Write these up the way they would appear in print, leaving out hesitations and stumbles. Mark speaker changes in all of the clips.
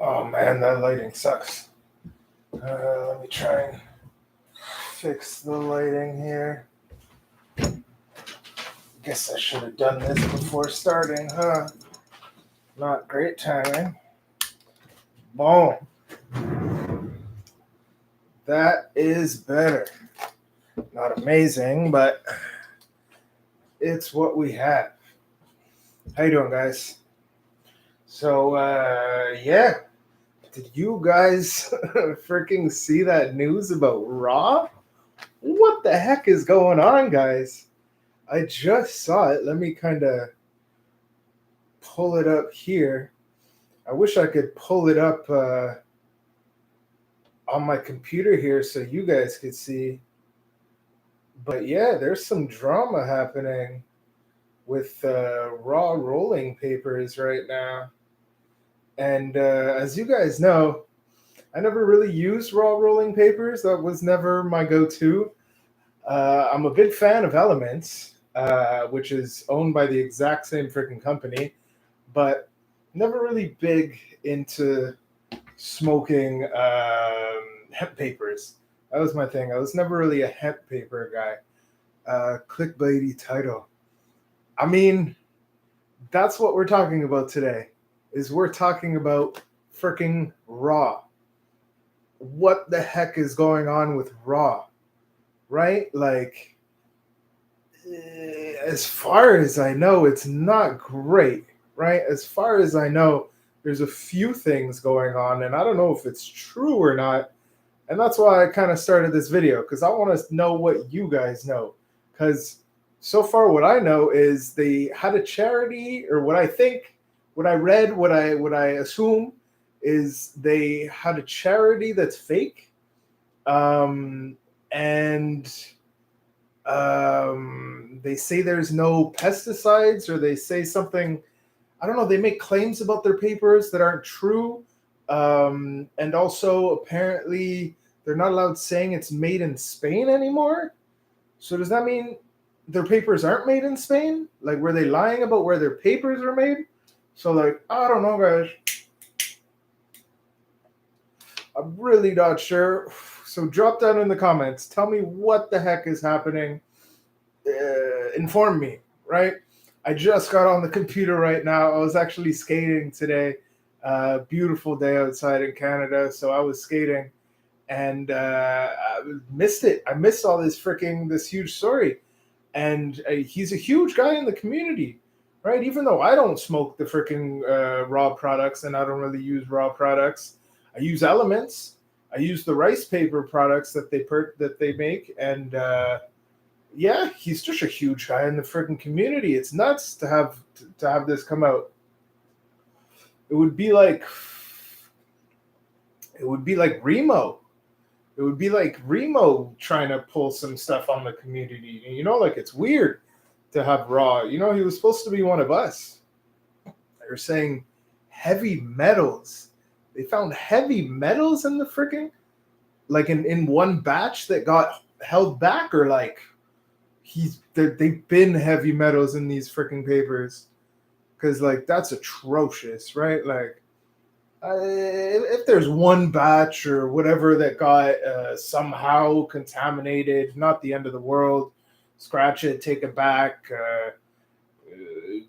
Speaker 1: Oh man, that lighting sucks. Let me try and fix the lighting here. Guess I should have done this before starting, huh? Not great timing. Boom. That is better. Not amazing, but it's what we have. How you doing, guys? So, yeah. Did you guys freaking see that news about Raw? What the heck is going on, guys? I just saw it. Let me kind of pull it up here. I wish I could pull it up on my computer here so you guys could see. But yeah, there's some drama happening with Raw rolling papers right now. And as you guys know, I never really used Raw rolling papers. That was never my go-to. I'm a big fan of Elements, which is owned by the exact same freaking company, but never really big into smoking hemp papers. That was my thing. I was never really a hemp paper guy. Clickbaity title. I mean, that's what we're talking about today. Is we're talking about freaking Raw. What the heck is going on with Raw? Right? Like, as far as I know, it's not great, right? As far as I know, there's a few things going on, and I don't know if it's true or not. And that's why I kind of started this video, because I want to know what you guys know. Because so far, what I know is they had a charity, or what I think, what I read, what I assume is they had a charity that's fake, and they say there's no pesticides, or they say something. I don't know. They make claims about their papers that aren't true, and also apparently they're not allowed saying it's made in Spain anymore. So does that mean their papers aren't made in Spain? Like, were they lying about where their papers are made? So, like, I don't know, guys. I'm really not sure. So drop down in the comments. Tell me what the heck is happening. Inform me, right? I just got on the computer right now. I was actually skating today. Beautiful day outside in Canada, so I was skating, and I missed it. I missed all this huge story, and he's a huge guy in the community, right? Even though I don't smoke the freaking raw products, and I don't really use raw products, I use Elements. I use the rice paper products that they make, and yeah, he's just a huge guy in the freaking community. It's nuts to have this come out. It would be like Remo. It would be like Remo trying to pull some stuff on the community. You know, like, it's weird to have Raw. You know, he was supposed to be one of us. They're saying heavy metals. They found heavy metals in the freaking, like, in one batch that got held back, or like they've been heavy metals in these freaking papers, because like that's atrocious, right? Like, if there's one batch or whatever that got somehow contaminated, not the end of the world. Scratch it, take it back,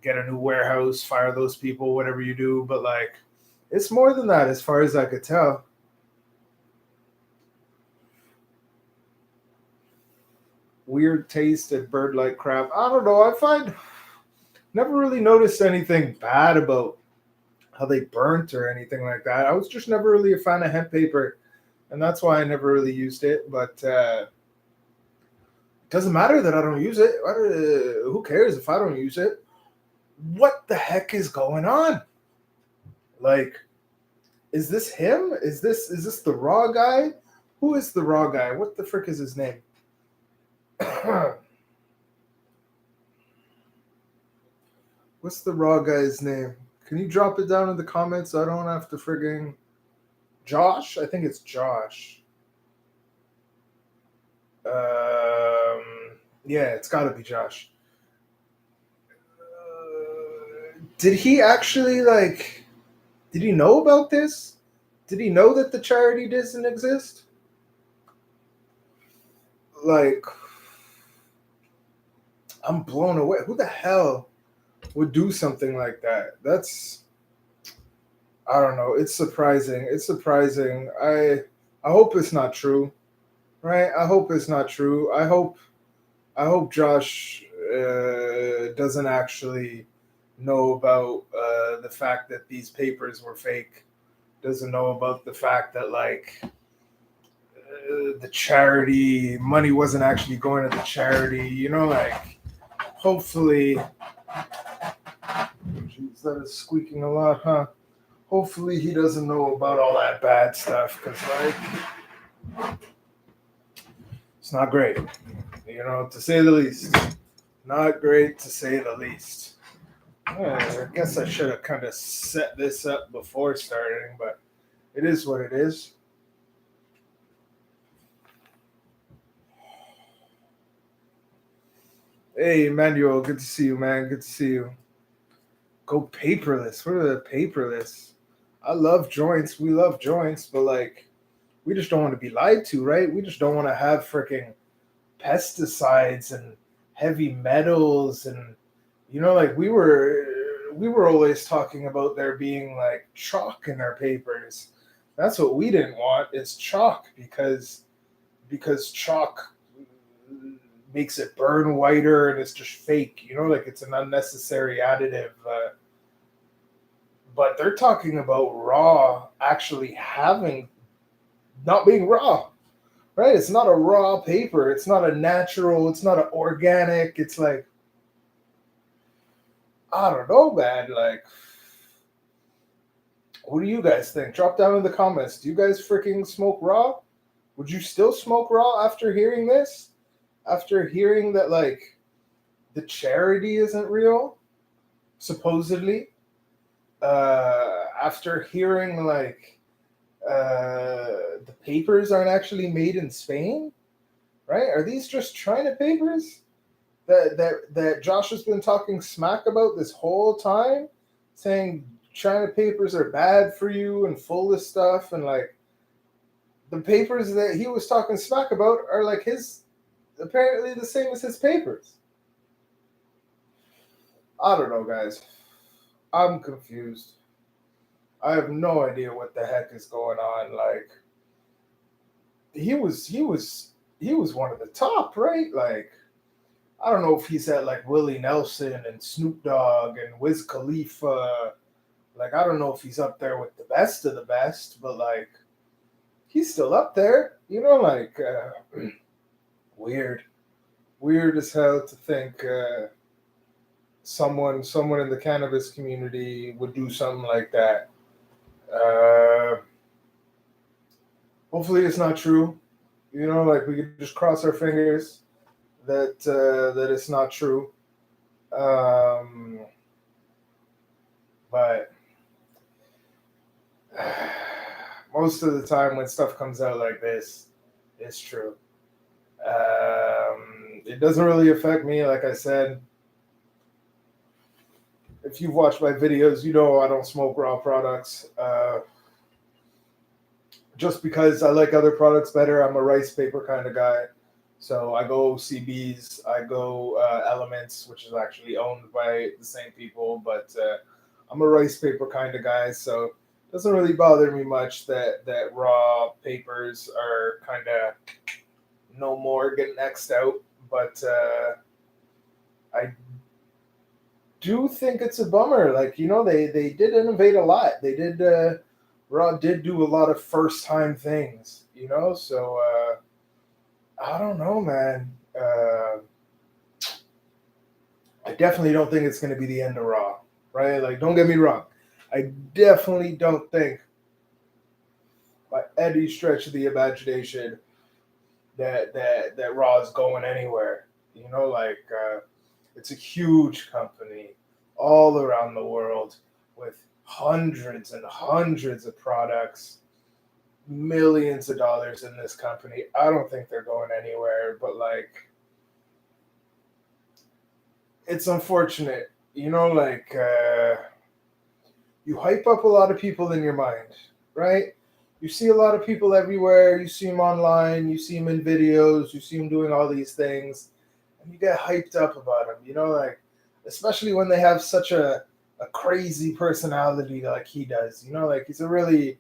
Speaker 1: get a new warehouse, fire those people, whatever you do. But like, it's more than that, as far as I could tell. Weird taste and bird-like crap. I don't know. I find never really noticed anything bad about how they burnt or anything like that. I was just never really a fan of hemp paper, and that's why I never really used it. But it doesn't matter that I don't use it. Who cares if I don't use it? What the heck is going on? Like, is this him? Is this the raw guy? Who is the raw guy? What the frick is his name? What's the raw guy's name? Can you drop it down in the comments so I don't have to frigging... Josh? I think it's Josh. Yeah, it's got to be Josh. Did he actually, like... Did he know about this? Did he know that the charity doesn't exist? Like, I'm blown away. Who the hell would do something like that? That's, I don't know. It's surprising. It's surprising. I hope it's not true, right? I hope it's not true. I hope Josh doesn't actually know about the fact that these papers were fake. Doesn't know about the fact that like the charity money wasn't actually going to the charity. You know, like hopefully, jeez, that is squeaking a lot, huh? Hopefully he doesn't know about all that bad stuff because like it's not great, you know, to say the least. Not great to say the least. I guess I should have kind of set this up before starting, but it is what it is. Hey, Emmanuel, good to see you, man. Good to see you. Go paperless. What are the paperless? I love joints. We love joints, but like, we just don't want to be lied to, right? We just don't want to have freaking pesticides and heavy metals and like we were always talking about there being like chalk in our papers. That's what we didn't want is chalk because chalk makes it burn whiter and it's just fake, like it's an unnecessary additive. But they're talking about raw actually having not being raw, right? It's not a raw paper. It's not a natural. It's not an organic. It's like, I don't know, man. Like, what do you guys think? Drop down in the comments. Do you guys freaking smoke raw? Would you still smoke raw after hearing this? After hearing that, like, the charity isn't real, supposedly? After hearing, like, the papers aren't actually made in Spain, right? Are these just China papers that Josh has been talking smack about this whole time, saying China papers are bad for you and full of stuff, and like the papers that he was talking smack about are like his apparently the same as his papers. I don't know, guys. I'm confused. I have no idea what the heck is going on. Like he was one of the top, right? Like I don't know if he's at like Willie Nelson and Snoop Dogg and Wiz Khalifa. Like I don't know if he's up there with the best of the best, but like he's still up there. Like weird, weird as hell to think someone in the cannabis community would do something like that. Uh, Hopefully, it's not true. Like we could just cross our fingers that it's not true. Um, but most of the time when stuff comes out like this, it's true. It doesn't really affect me, like I said. If you've watched my videos, I don't smoke raw products. Just because I like other products better, I'm a rice paper kind of guy. So I go CBs, I go Elements, which is actually owned by the same people, but I'm a rice paper kind of guy. So it doesn't really bother me much that raw papers are kind of no more getting X'd out. But I do think it's a bummer. Like, they did innovate a lot. They did, Raw did do a lot of first time things, So I don't know, man. I definitely don't think it's going to be the end of Raw, right? Like, don't get me wrong. I definitely don't think, by any stretch of the imagination, that Raw is going anywhere. It's a huge company all around the world with hundreds and hundreds of products, millions of dollars in this company. I don't think they're going anywhere, but like it's unfortunate, you hype up a lot of people in your mind, right? You see a lot of people everywhere. You see them online. You see them in videos. You see them doing all these things, and you get hyped up about them. You know, like especially when they have such a crazy personality like he does. You know, like he's a really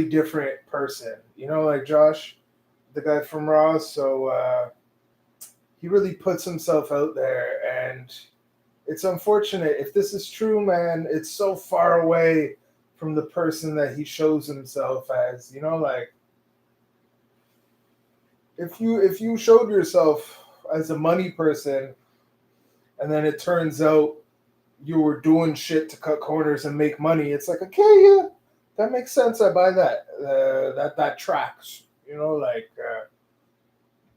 Speaker 1: different person. You know, like Josh, the guy from Raw. So he really puts himself out there, and it's unfortunate. If this is true, man, it's so far away from the person that he shows himself as. You know, like if you showed yourself as a money person, and then it turns out you were doing shit to cut corners and make money, it's like, okay, yeah, that makes sense. I buy that. That tracks. You know, like,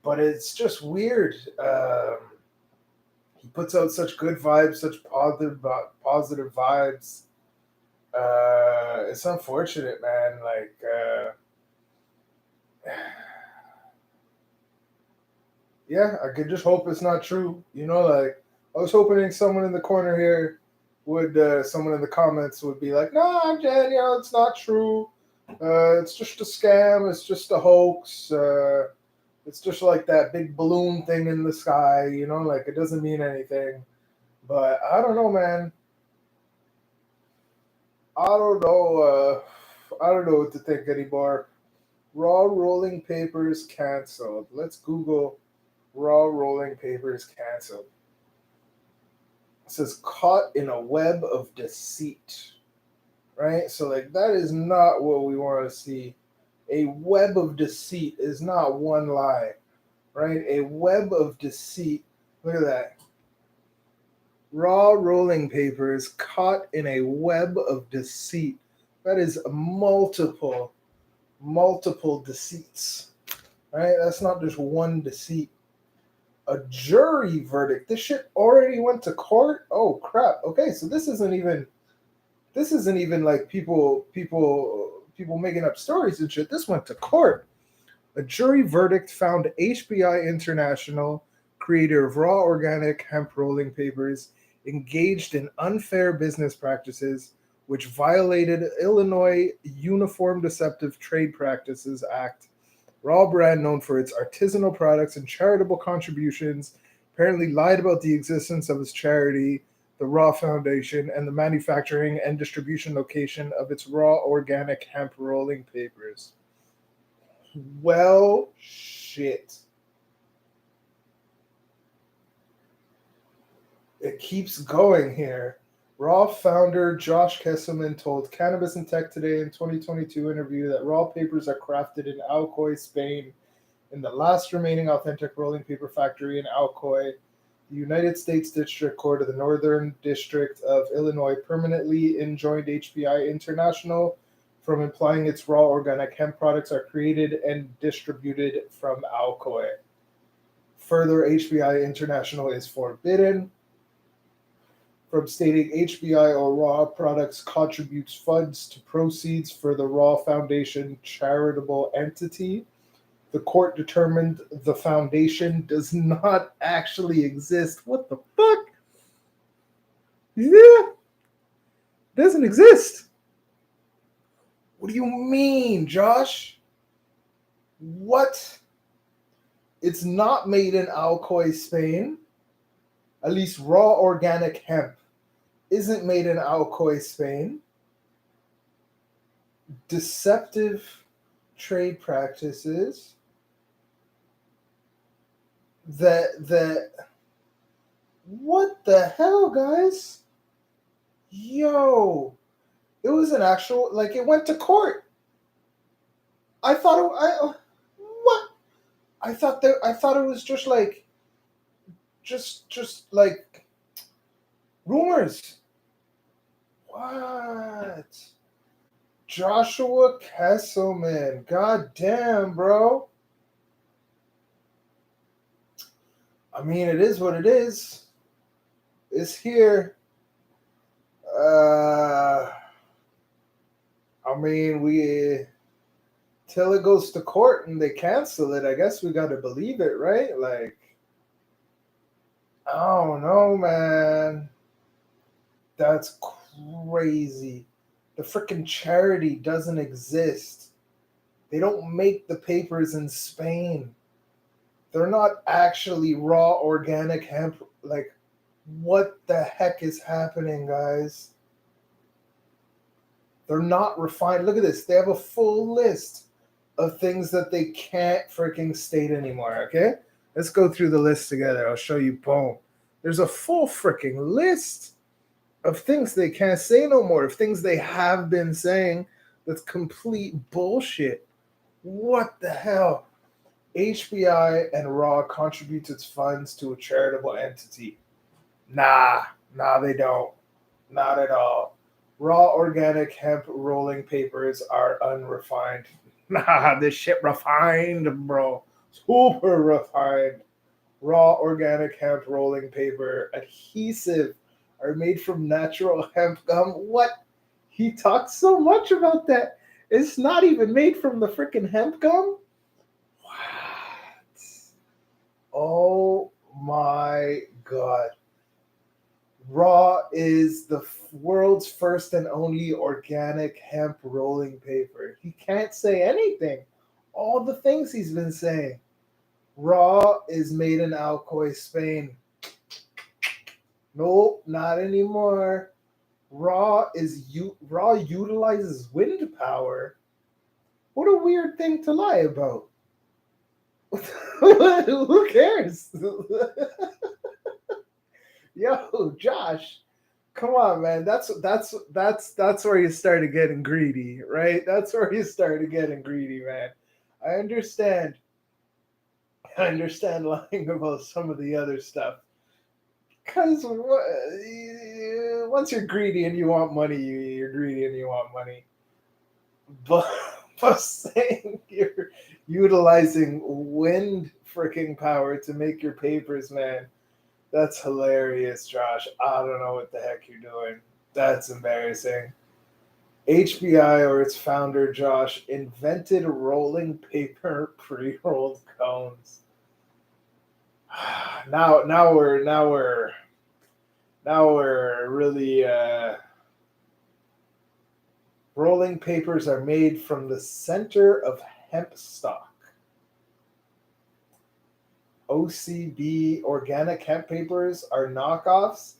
Speaker 1: but it's just weird. He puts out such good vibes, such positive vibes. It's unfortunate, man. Like, yeah, I could just hope it's not true. You know, like I was hoping someone in the corner here would, someone in the comments would be like, "Nah, Daniel, it's not true. It's just a scam. It's just a hoax. It's just like that big balloon thing in the sky. You know, like it doesn't mean anything." But I don't know, man. I don't know. I don't know what to think anymore. Raw rolling papers canceled. Let's Google raw rolling papers canceled. It says caught in a web of deceit. Right? So like that is not what we want to see. A web of deceit is not one lie. Right? A web of deceit. Look at that. Raw rolling papers caught in a web of deceit. That is multiple deceits. Right? That's not just one deceit. A jury verdict. This shit already went to court. Oh crap. Okay, so this isn't even like people making up stories and shit. This went to court. A jury verdict found HBI International, creator of raw organic hemp rolling papers, engaged in unfair business practices which violated Illinois Uniform Deceptive Trade Practices Act. Raw brand, known for its artisanal products and charitable contributions, apparently lied about the existence of its charity, the Raw Foundation, and the manufacturing and distribution location of its raw organic hemp rolling papers. Well, shit. It keeps going here. Raw founder Josh Kesselman told Cannabis and Tech Today in 2022 interview that raw papers are crafted in Alcoy, Spain, in the last remaining authentic rolling paper factory in Alcoy. The United States District Court of the Northern District of Illinois permanently enjoined HBI International from implying its raw organic hemp products are created and distributed from Alcoy. Further, HBI International is forbidden from stating HBI or Raw products contributes funds to proceeds for the Raw Foundation charitable entity. The court determined the foundation does not actually exist. What the fuck? Yeah, doesn't exist. What do you mean, Josh? What? It's not made in Alcoy, Spain. At least raw organic hemp isn't made in Alcoy, Spain. Deceptive trade practices that what the hell, guys? Yo, it was an actual, like, it went to court. I thought it, what? I thought it was just like just like rumors. What? Joshua Kesselman. God damn, bro. I mean, it is what it is. It's here. I mean, we till it goes to court and they cancel it. I guess we got to believe it, right? Like, I don't know, man. That's crazy. The freaking charity doesn't exist. They don't make the papers in Spain. They're not actually raw organic hemp. Like, what the heck is happening, guys? They're not refined. Look at this. They have a full list of things that they can't freaking state anymore. Okay? Let's go through the list together. I'll show you. Boom. There's a full freaking list of things they can't say no more, of things they have been saying that's complete bullshit. What the hell? HBI and Raw contributes its funds to a charitable entity. Nah, they don't. Not at all. Raw organic hemp rolling papers are unrefined. Nah, this shit refined, bro. Super refined. Raw organic hemp rolling paper adhesive are made from natural hemp gum. What? He talks so much about that. It's not even made from the freaking hemp gum? What? Oh my god. Raw is the world's first and only organic hemp rolling paper. He can't say anything. All the things he's been saying. Raw is made in Alcoy, Spain. Nope, not anymore. Raw utilizes wind power. What a weird thing to lie about. Who cares? Yo, Josh, come on, man. That's where you started getting greedy, right? That's where you started getting greedy, man. I understand. I understand lying about some of the other stuff. Because once you're greedy and you want money, you're greedy and you want money. But, but saying you're utilizing wind freaking power to make your papers, man, that's hilarious, Josh. I don't know what the heck you're doing. That's embarrassing. HBI or its founder, Josh, invented rolling paper pre-rolled cones. Now we're really rolling papers are made from the center of hemp stock. OCB organic hemp papers are knockoffs,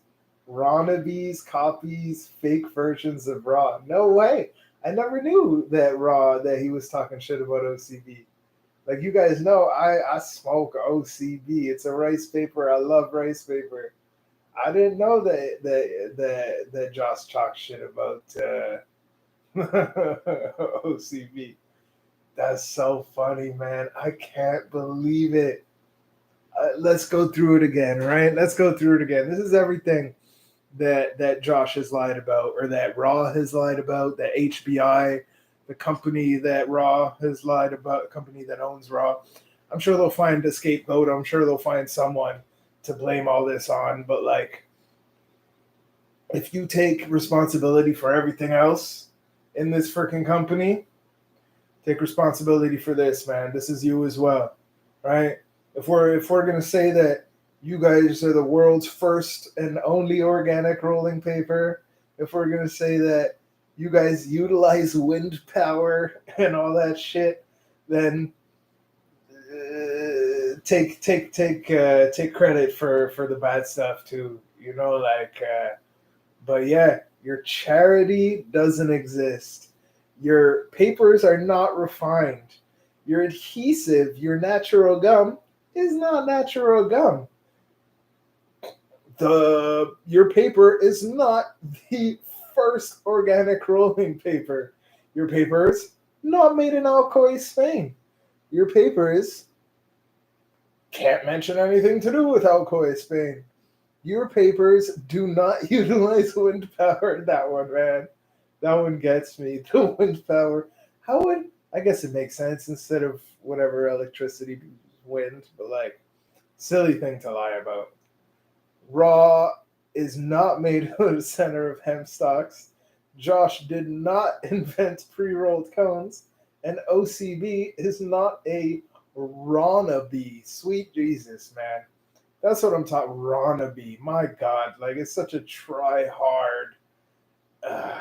Speaker 1: Ronabes copies, fake versions of Raw. No way. I never knew that he was talking shit about OCB. Like, you guys know, I smoke OCB. It's a rice paper. I love rice paper. I didn't know that Josh talked shit about OCB. That's so funny, man. I can't believe it. Let's go through it again, right? Let's go through it again. This is everything that Josh has lied about, or that Raw has lied about, that HBI, the company that Raw has lied about, the company that owns Raw. I'm sure they'll find a scapegoat. I'm sure they'll find someone to blame all this on. But, like, if you take responsibility for everything else in this freaking company, take responsibility for this, man. This is you as well, right? If we're gonna say that you guys are the world's first and only organic rolling paper, if we're gonna say that you guys utilize wind power and all that shit, then take credit for the bad stuff too. You know, like, but yeah, your charity doesn't exist. Your papers are not refined. Your adhesive, your natural gum, is not natural gum. Your paper is not the first organic rolling paper. Your papers not made in Alcoy, Spain. Your papers can't mention anything to do with Alcoy, Spain. Your papers do not utilize wind power. That one, man. That one gets me. The wind power. How would, I guess it makes sense instead of whatever electricity wind, but like, silly thing to lie about. Raw is not made of the center of hemp stalks. Josh did not invent pre-rolled cones, and OCB is not a Ronaby. Sweet Jesus, man. That's what I'm talking. Ronaby. My God, like, it's such a try hard. Uh,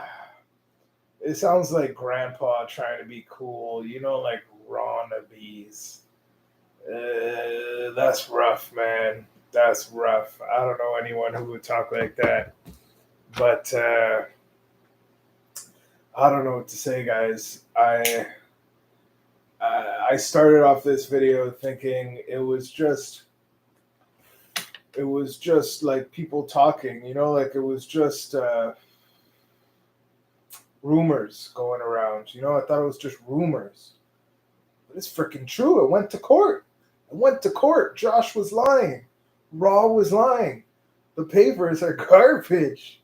Speaker 1: It sounds like grandpa trying to be cool, like wannabes. That's rough, man. That's rough. I don't know anyone who would talk like that. But I don't know what to say, guys. I started off this video thinking it was just like people talking, like it was just rumors going around. I thought it was just rumors. But it's freaking true. It went to court. It went to court. Josh was lying. Raw was lying. The papers are garbage.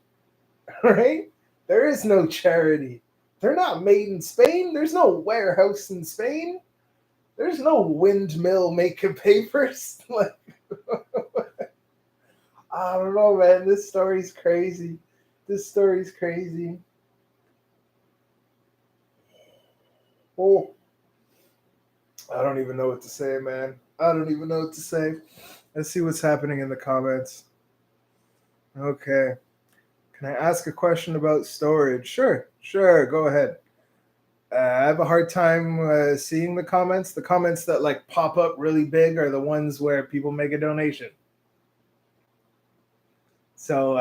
Speaker 1: Right? There is no charity. They're not made in Spain. There's no warehouse in Spain. There's no windmill making papers. Like, I don't know, man. This story's crazy. This story's crazy. Oh, I don't even know what to say, man. I don't even know what to say. Let's see what's happening in the comments. Okay. Can I ask a question about storage? Sure. Go ahead. I have a hard time seeing the comments. The comments that like pop up really big are the ones where people make a donation. So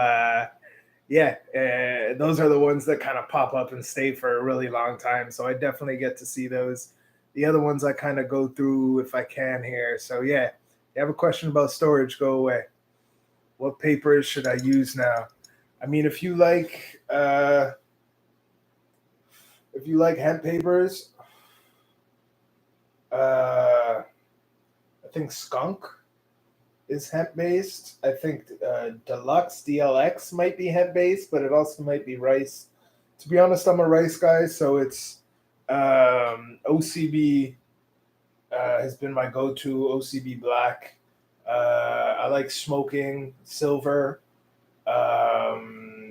Speaker 1: those are the ones that kind of pop up and stay for a really long time. So I definitely get to see those. The other ones I kind of go through if I can here. So yeah, you have a question about storage, go away. What papers should I use now? I mean, if you like hemp papers, I think skunk is hemp based. I think Deluxe DLX might be hemp based, but it also might be rice. To be honest, I'm a rice guy, so it's OCB has been my go-to. OCB Black. I like smoking silver,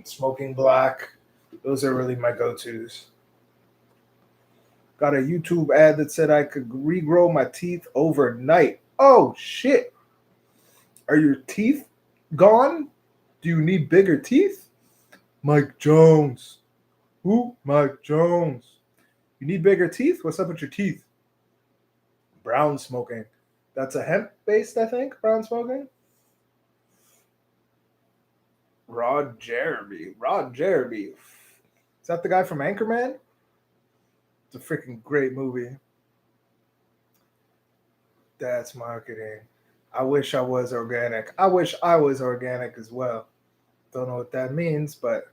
Speaker 1: smoking black. Those are really my go-tos. Got a YouTube ad that said I could regrow my teeth overnight. Oh shit! Are your teeth gone? Do you need bigger teeth? Mike Jones. Who? Mike Jones. You need bigger teeth? What's up with your teeth? Brown smoking. That's a hemp based, I think. Brown smoking. Rod Jeremy. Is that the guy from Anchorman? It's a freaking great movie. That's marketing. I wish I was organic. I wish I was organic as well. Don't know what that means, but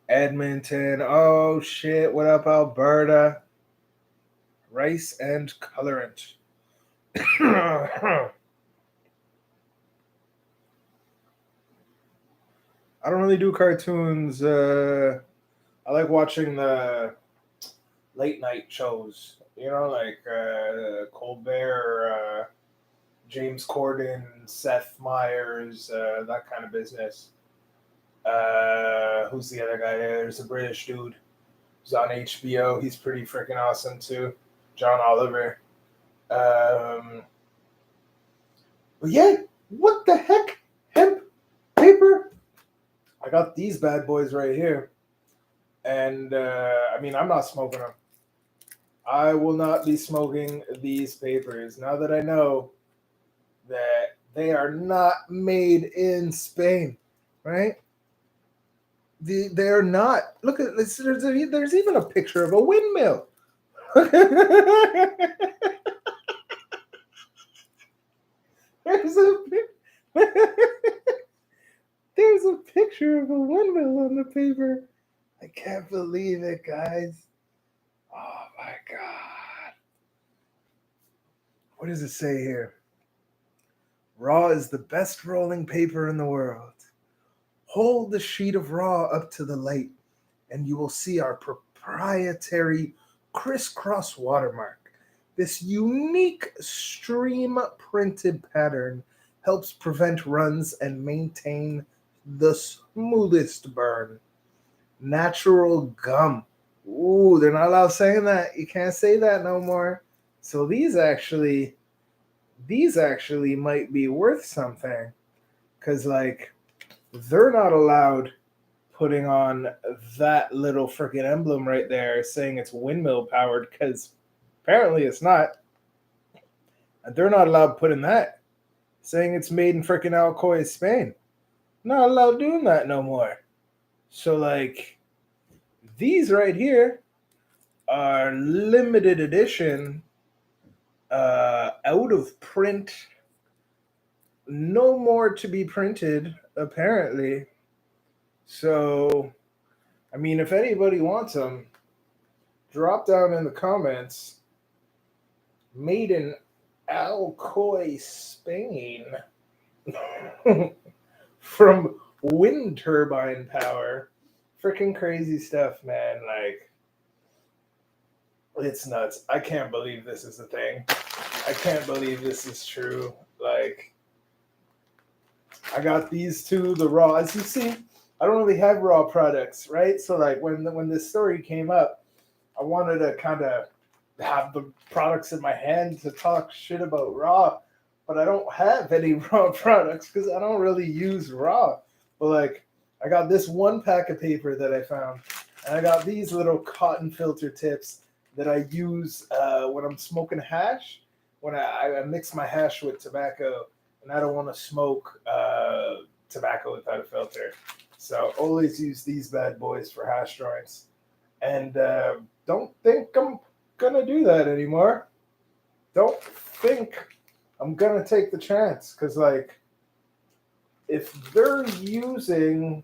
Speaker 1: Edmonton. Oh shit. What up, Alberta? Rice and colorant. I don't really do cartoons. I like watching the late night shows, like Colbert, James Corden, Seth Meyers, that kind of business. Who's the other guy there? There's a British dude who's on HBO. He's pretty freaking awesome too. John Oliver. But yeah, what the heck? Hemp paper? I got these bad boys right here. And I mean, I'm not smoking them. I will not be smoking these papers now that I know that they are not made in Spain, right? They're not. Look at this. There's even a picture of a windmill. There's a picture of a windmill on the paper. I can't believe it, guys. Oh my God. What does it say here? Raw is the best rolling paper in the world. Hold the sheet of raw up to the light, and you will see our proprietary crisscross watermark. This unique stream printed pattern helps prevent runs and maintain the smoothest burn. Natural gum. Ooh, they're not allowed saying that. You can't say that no more. So these actually might be worth something, because like they're not allowed putting on that little freaking emblem right there saying it's windmill powered because apparently it's not. And they're not allowed putting that, saying it's made in freaking Alcoy, Spain. Not allowed doing that no more. So, like, these right here are limited edition, out of print, no more to be printed, apparently. So, I mean, if anybody wants them, drop down in the comments. Made in Alcoy, Spain. From wind turbine power. Freaking crazy stuff, man. Like, it's nuts. I can't believe this is a thing. I can't believe this is true. Like, I got these two, the raw. As you see, I don't really have raw products, right? So, like, when this story came up, I wanted to kind of have the products in my hand to talk shit about raw, but I don't have any raw products because I don't really use raw. But like, I got this one pack of paper that I found, and I got these little cotton filter tips that I use when I'm smoking hash. When I mix my hash with tobacco, and I don't want to smoke tobacco without a filter, so always use these bad boys for hash joints. And don't think I'm gonna do that anymore. Don't think I'm gonna take the chance, because like, if they're using,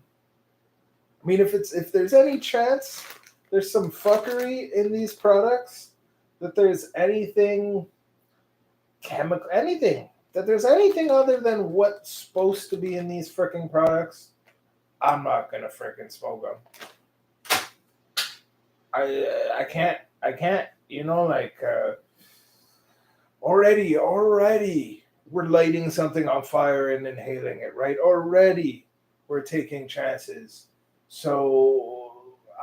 Speaker 1: I mean, if there's any chance there's some fuckery in these products, that there's anything chemical, anything, that there's anything other than what's supposed to be in these freaking products, I'm not gonna freaking smoke them. I can't, you know, like, already we're lighting something on fire and inhaling it, right? Already we're taking chances. So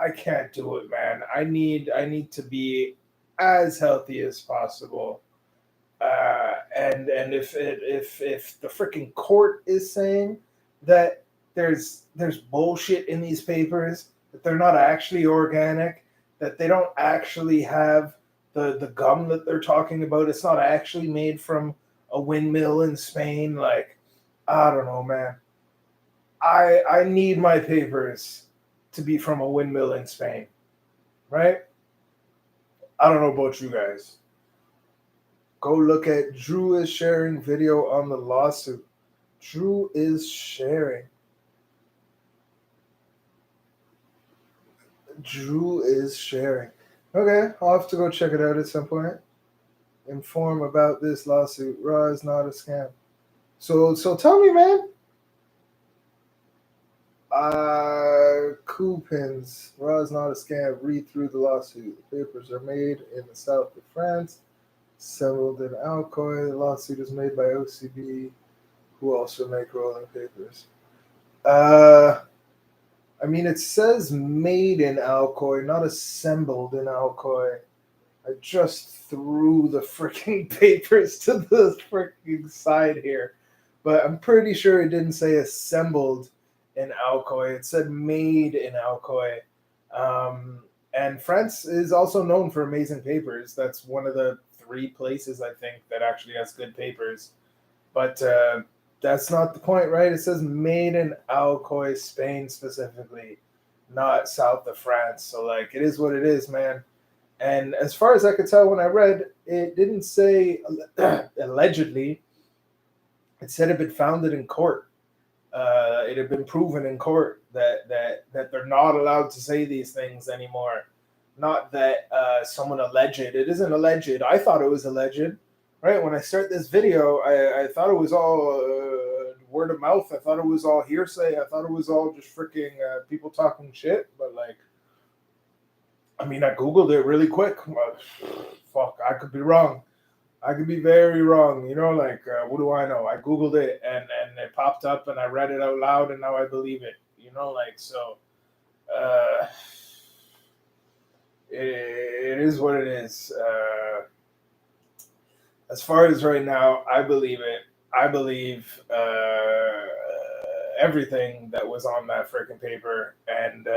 Speaker 1: I can't do it, man. I need to be as healthy as possible. And if the freaking court is saying that there's bullshit in these papers, that they're not actually organic, that they don't actually have the gum that they're talking about, it's not actually made from a windmill in Spain, like, I don't know, man. I need my papers to be from a windmill in Spain, right? I don't know about you guys. Go look at Drew is sharing video on the lawsuit. Drew is sharing. Drew is sharing. Okay, I'll have to go check it out at some point. Inform about this lawsuit. Raw is not a scam. So tell me, man. Coupons. Raw is not a scam. Read through the lawsuit. The papers are made in the south of France, assembled in Alcoy. The lawsuit is made by OCB, who also make rolling papers. I mean, it says made in Alcoy, not assembled in Alcoy. I just threw the freaking papers to the freaking side here. But I'm pretty sure it didn't say assembled in Alcoy. It said made in Alcoy. And France is also known for amazing papers. That's one of the 3 places, I think, that actually has good papers. But that's not the point, right? It says made in Alcoy, Spain specifically, not south of France. So, like, it is what it is, man. And as far as I could tell when I read, it didn't say allegedly. It said it had been founded in court. It had been proven in court that they're not allowed to say these things anymore. Not that someone alleged. It isn't alleged. I thought it was alleged. Right? When I start this video, I thought it was all word of mouth. I thought it was all hearsay. I thought it was all just freaking people talking shit. But, like, I mean, I Googled it really quick. Fuck, I could be wrong. I could be very wrong. You know, like, what do I know? I Googled it, and it popped up, and I read it out loud, and now I believe it. You know, like, so it is what it is. As far as right now, I believe it. I believe everything that was on that freaking paper. And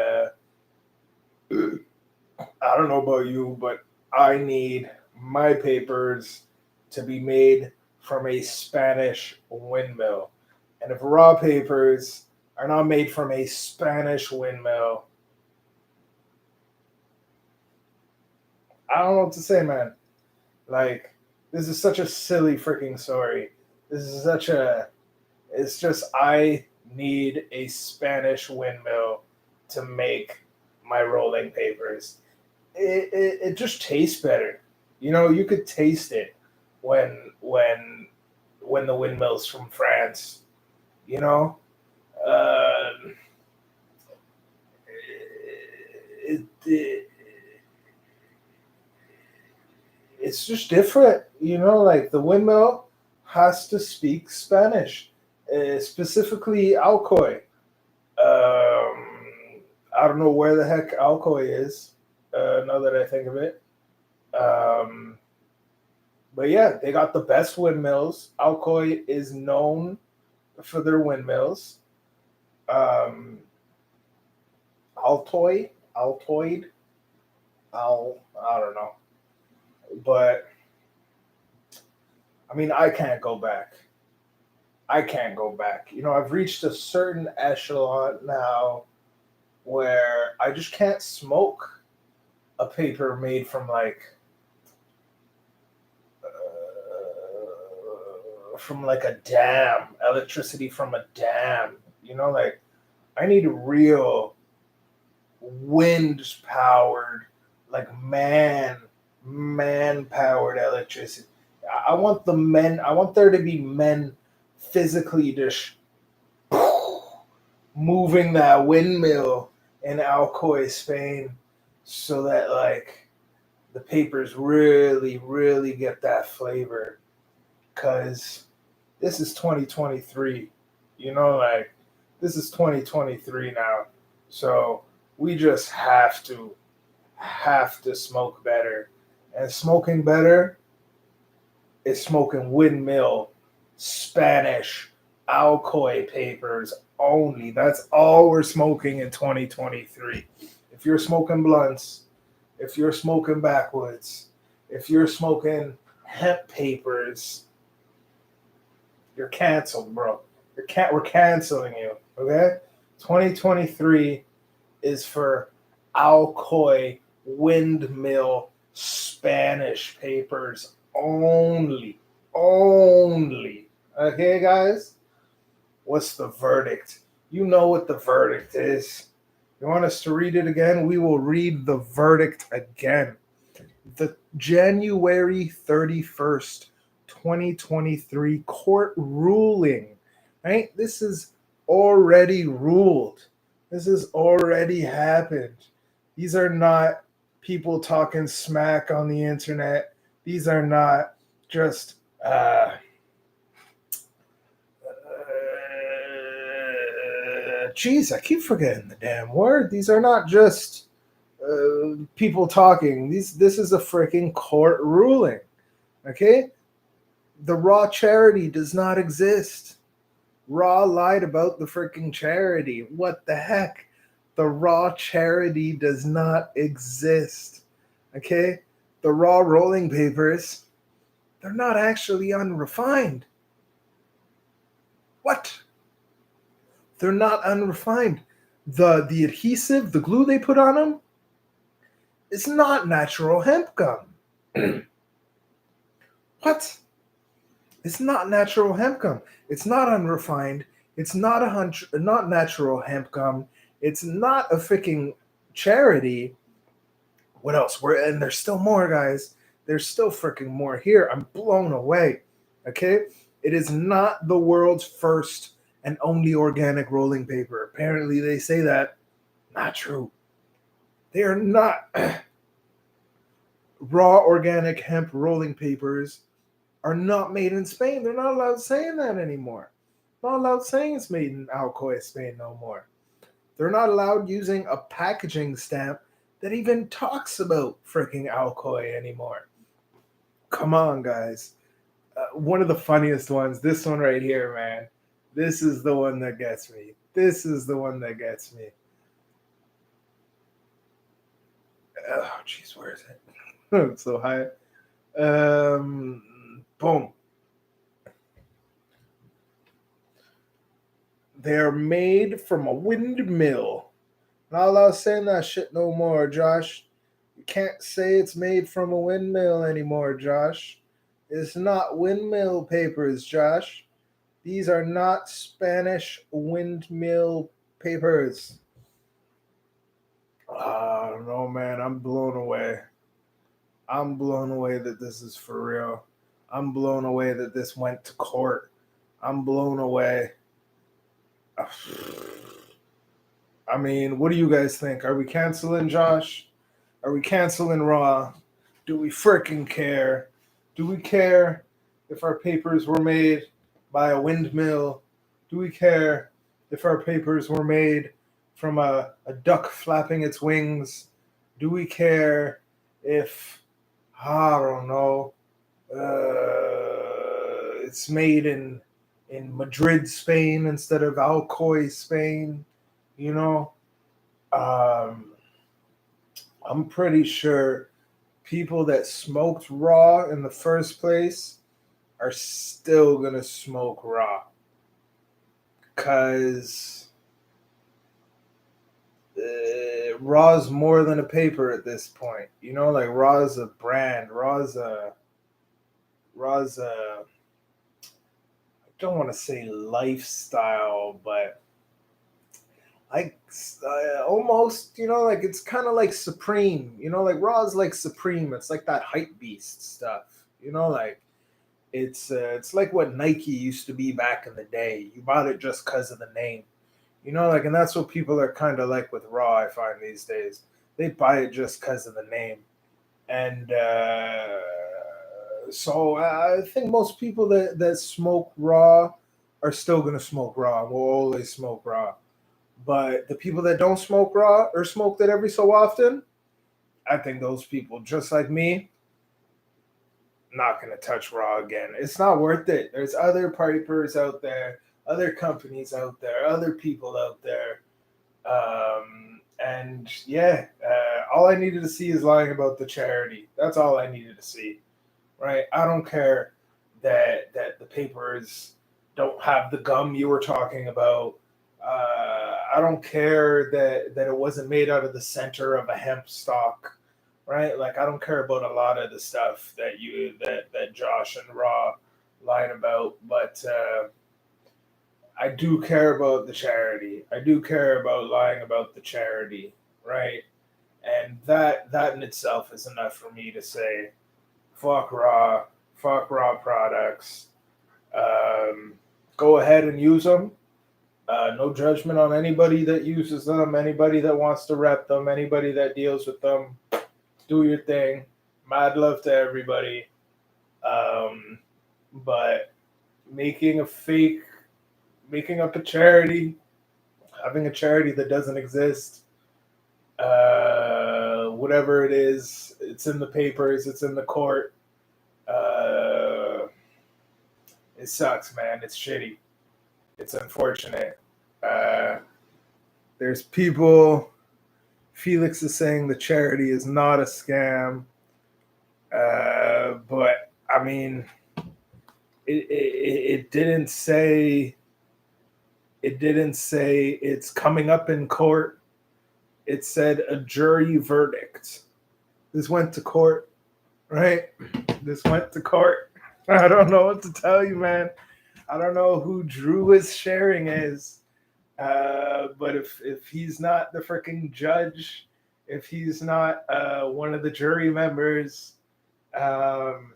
Speaker 1: I don't know about you, but I need my papers to be made from a Spanish windmill. And if raw papers are not made from a Spanish windmill, I don't know what to say, man. Like, this is such a silly freaking story. This is such a. It's just, I need a Spanish windmill to make my rolling papers. It just tastes better. You know, you could taste it when the windmill's from France. You know, uh, it it's just different. You know, like the windmill has to speak Spanish, specifically Alcoy. I don't know where the heck Alcoy is. Now that I think of it, um, but yeah, they got the best windmills. Alcoy is known for their windmills. Um, Altoid, I don't know, but I mean, I can't go back. I can't go back. You know, I've reached a certain echelon now where I just can't smoke a paper made from like a dam, electricity from a dam. You know, like I need real wind powered, like man powered electricity. I want the men. I want there to be men physically just moving that windmill in Alcoy, Spain, so that like the papers really get that flavor. Cause this is 2023, you know, like this is 2023 now. So we just have to smoke better, and smoking better is smoking windmill Spanish Alcoy papers only. That's all we're smoking in 2023. If you're smoking blunts, if you're smoking backwoods, if you're smoking hemp papers, you're canceled, bro. We're canceling you. Okay? 2023 is for Alcoy windmill Spanish papers only. Only. Okay, guys? What's the verdict? You know what the verdict is. You want us to read it again? We will read the verdict again. The January 31st, 2023 court ruling, right? This is already ruled. This has already happened. These are not people talking smack on the internet. These are not just geez, I keep forgetting the damn word. These are not just people talking. This is a freaking court ruling. Okay, the raw charity does not exist. Raw lied about the freaking charity. What the heck? The raw charity does not exist. Okay, the raw rolling papers, they're not actually unrefined. What? They're not unrefined. The adhesive, the glue they put on them, it's not natural hemp gum. What? It's not natural hemp gum. It's not unrefined. It's not natural hemp gum. It's not a freaking charity. What else? And there's still more, guys. There's still freaking more here. I'm blown away. Okay? It is not the world's first and only organic rolling paper. Apparently, they say that. Not true. They are not. Raw organic hemp rolling papers are not made in Spain. They're not allowed saying that anymore. Not allowed saying it's made in Alcoy, Spain no more. They're not allowed using a packaging stamp that even talks about freaking Alcoy anymore. Come on, guys. One of the funniest ones, this one right here, man. This is the one that gets me. This is the one that gets me. Oh, jeez, where is it? It's so high. Boom. They're made from a windmill. Not allowed saying that shit no more, Josh. You can't say it's made from a windmill anymore, Josh. It's not windmill papers, Josh. These are not Spanish windmill papers. I don't know, man. I'm blown away. I'm blown away that this is for real. I'm blown away that this went to court. I'm blown away. I mean, what do you guys think? Are we canceling Josh? Are we canceling Raw? Do we freaking care? Do we care if our papers were made by a windmill? Do we care if our papers were made from a duck flapping its wings? Do we care if, I don't know, it's made in Madrid, Spain instead of Alcoy, Spain? You know, um, I'm pretty sure people that smoked raw in the first place are still gonna smoke raw because raw's more than a paper at this point. You know, like raw's a brand. Raw's a I don't want to say lifestyle, but like almost, you know, like it's kind of like Supreme. You know, like raw's like Supreme. It's like that hype beast stuff. You know, like it's like what Nike used to be back in the day. You bought it just because of the name. You know, like, and that's what people are kind of like with Raw, I find these days. They buy it just because of the name. And so I think most people that smoke Raw are still going to smoke Raw, will always smoke Raw. But the people that don't smoke Raw or smoke it every so often, I think those people, just like me, not going to touch Raw again. It's not worth it. There's other pipers out there, other companies out there, other people out there. And yeah, all I needed to see is lying about the charity. That's all I needed to see, right? I don't care that the papers don't have the gum you were talking about. I don't care that it wasn't made out of the center of a hemp stalk, right? Like I don't care about a lot of the stuff that Josh and Raw lied about, but I do care about the charity. I do care about lying about the charity, right? And that in itself is enough for me to say, fuck raw products. Um, Go ahead and use them. No judgment on anybody that uses them, anybody that wants to rep them, anybody that deals with them. Do your thing. Mad love to everybody. Um, but making a fake, making up a charity, having a charity that doesn't exist, whatever it is, it's in the papers, it's in the court. Uh, it sucks, man. It's shitty. It's unfortunate. Uh, there's people. Felix is saying the charity is not a scam, but I mean, it didn't say. It didn't say it's coming up in court. It said a jury verdict. This went to court, right? This went to court. I don't know what to tell you, man. I don't know who Drew is sharing is, but if he's not the freaking judge, if he's not one of the jury members, um,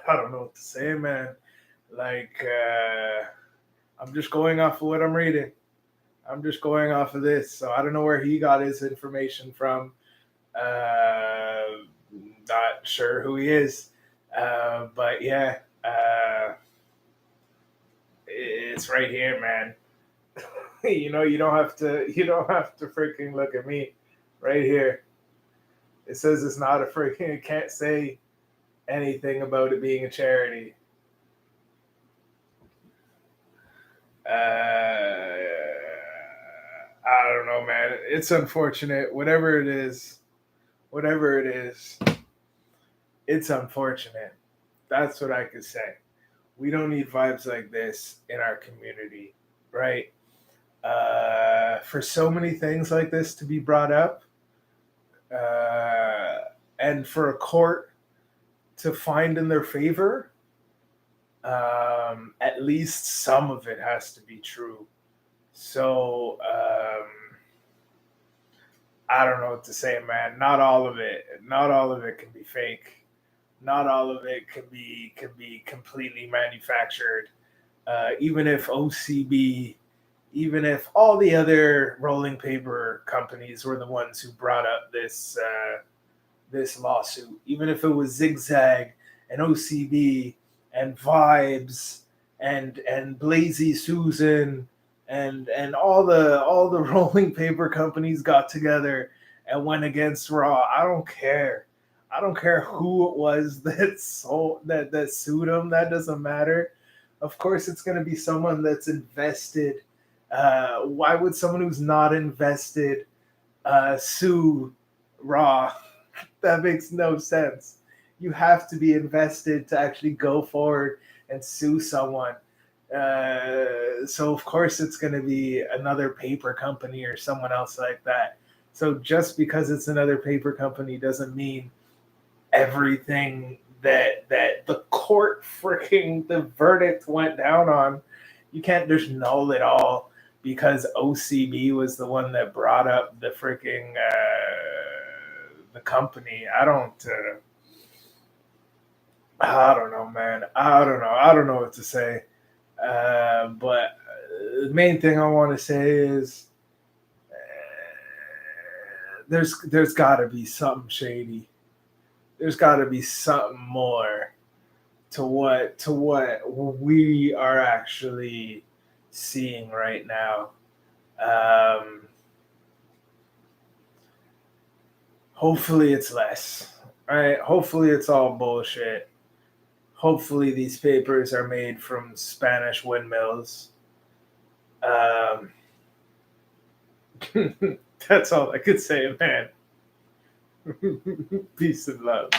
Speaker 1: I don't know what to say, man. Like, I'm just going off of what I'm reading. I'm just going off of this, so I don't know where he got his information from. Not sure who he is, but yeah, it's right here, man. You know, you don't have to. You don't have to freaking look at me. Right here, it says it's not a freaking. It can't say anything about it being a charity. I don't know, man. It's unfortunate. Whatever it is, it's unfortunate. That's what I could say. We don't need vibes like this in our community, right? For so many things like this to be brought up, uh, and for a court to find in their favor, at least some of it has to be true. So I don't know what to say, man. Not all of it. Not all of it can be fake. Not all of it can be completely manufactured. Even if OCB, even if all the other rolling paper companies were the ones who brought up this lawsuit, even if it was Zigzag and OCB and Vibes and Blazy Susan and all the rolling paper companies got together and went against Raw. I don't care. I don't care who it was that sued them. That doesn't matter. Of course, it's going to be someone that's invested. Why would someone who's not invested sue Raw? That makes no sense. You have to be invested to actually go forward and sue someone. So of course it's going to be another paper company or someone else like that. So just because it's another paper company doesn't mean everything that the court freaking the verdict went down on. You can't just null it all because OCB was the one that brought up the freaking the company. I don't know, man. I don't know. I don't know what to say. But the main thing I want to say is there's got to be something shady. There's got to be something more to what we are actually seeing right now. Um, Hopefully it's less. All right. Hopefully it's all bullshit. Hopefully these papers are made from Spanish windmills. Um, that's all I could say, man. Peace and love.